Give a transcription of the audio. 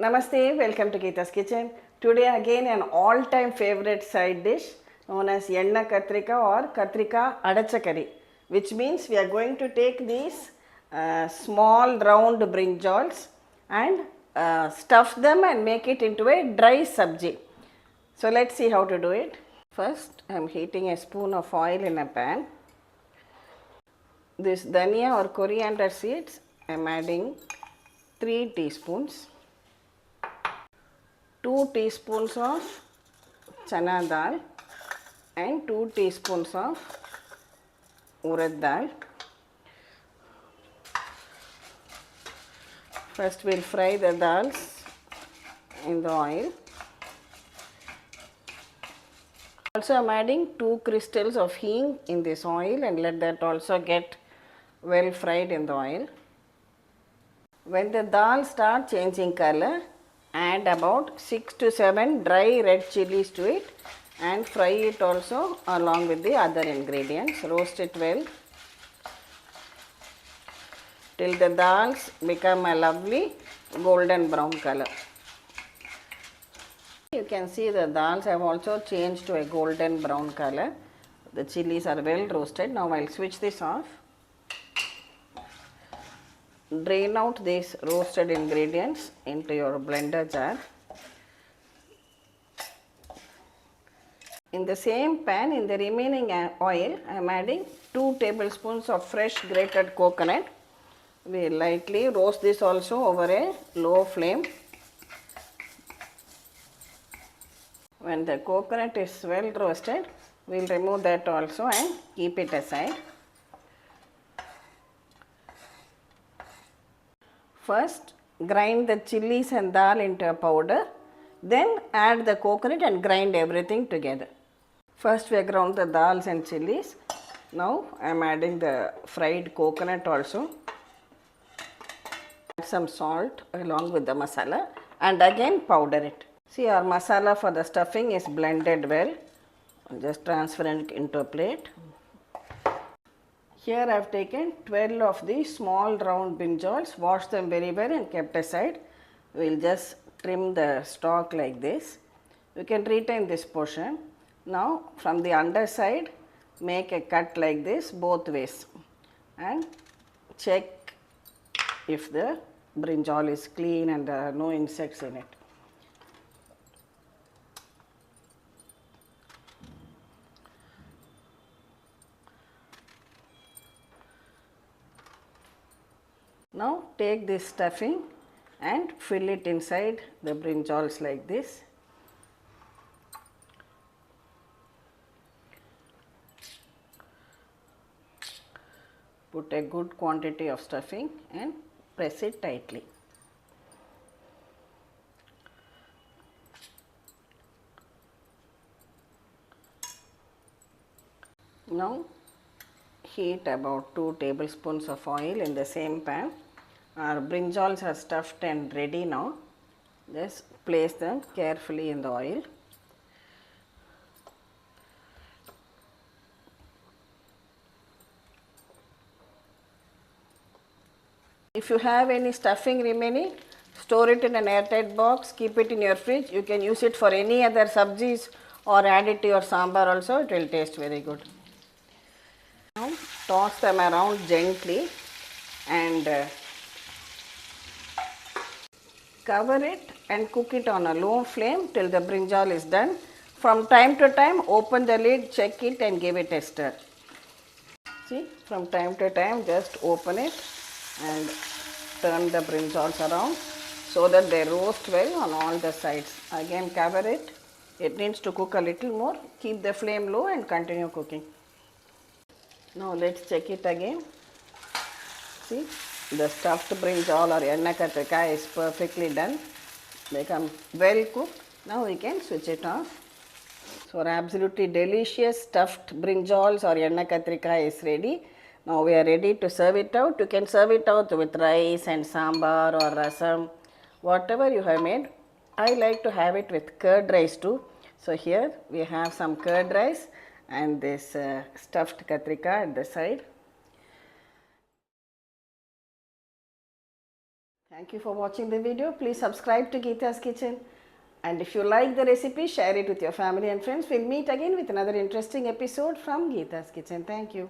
Namaste, welcome to Geeta's Kitchen. Today again an all-time favorite side dish known as enna kathrikai or kathrikai adachakari, which means we are going to take these small round brinjals and stuff them and make it into a dry sabji. So let's see how to do it. First I am heating a spoon of oil in a pan. This dania or coriander seeds I am adding 3 teaspoons. 2 teaspoons of Channa dal and 2 teaspoons of Urad dal. First we will fry the dals in the oil. Also I am adding 2 crystals of Hing in this oil and let that also get well fried in the oil. When the dal start changing color, add about 6 to 7 dry red chillies to it and fry it also along with the other ingredients. Roast it well till the dals become a lovely golden brown color. You can see the dals have also changed to a golden brown color. The chillies are well roasted. Now I will switch this off. Drain out these roasted ingredients into your blender jar. In the same pan, in the remaining oil, I am adding 2 tablespoons of fresh grated coconut. We lightly roast this also over a low flame. When the coconut is well roasted, we will remove that also and keep it aside. First, grind the chillies and dal into a powder, then add the coconut and grind everything together. First we have ground the dals and chillies. Now I am adding the fried coconut also. Add some salt along with the masala and again powder it. See, our masala for the stuffing is blended well. Just transfer it into a plate. Here I have taken 12 of these small round brinjals, washed them very well and kept aside. We will just trim the stalk like this. You can retain this portion. Now from the underside, make a cut like this both ways and check if the brinjal is clean and there are no insects in it. Now take this stuffing and fill it inside the brinjals like this. Put a good quantity of stuffing and press it tightly. Now heat about 2 tablespoons of oil in the same pan. Our brinjals are stuffed and ready now. Just place them carefully in the oil. If you have any stuffing remaining, store it in an airtight box, keep it in your fridge. You can use it for any other sabjis or add it to your sambar also, it will taste very good. Now toss them around gently and cover it and cook it on a low flame till the brinjal is done. From time to time open the lid, check it and give it a stir. See, from time to time just open it and turn the brinjals around so that they roast well on all the sides. Again cover it. It needs to cook a little more. Keep the flame low and continue cooking. Now let's check it again. See, the stuffed brinjal or enna kathrikai is perfectly done. Become well cooked. Now we can switch it off. So our absolutely delicious stuffed brinjals or enna kathrikai is ready. Now we are ready to serve it out. You can serve it out with rice and sambar or rasam, whatever you have made. I like to have it with curd rice too. So here we have some curd rice and this stuffed kathrikai at the side. Thank you for watching the video. Please subscribe to Geeta's Kitchen. And if you like the recipe, share it with your family and friends. We'll meet again with another interesting episode from Geeta's Kitchen. Thank you.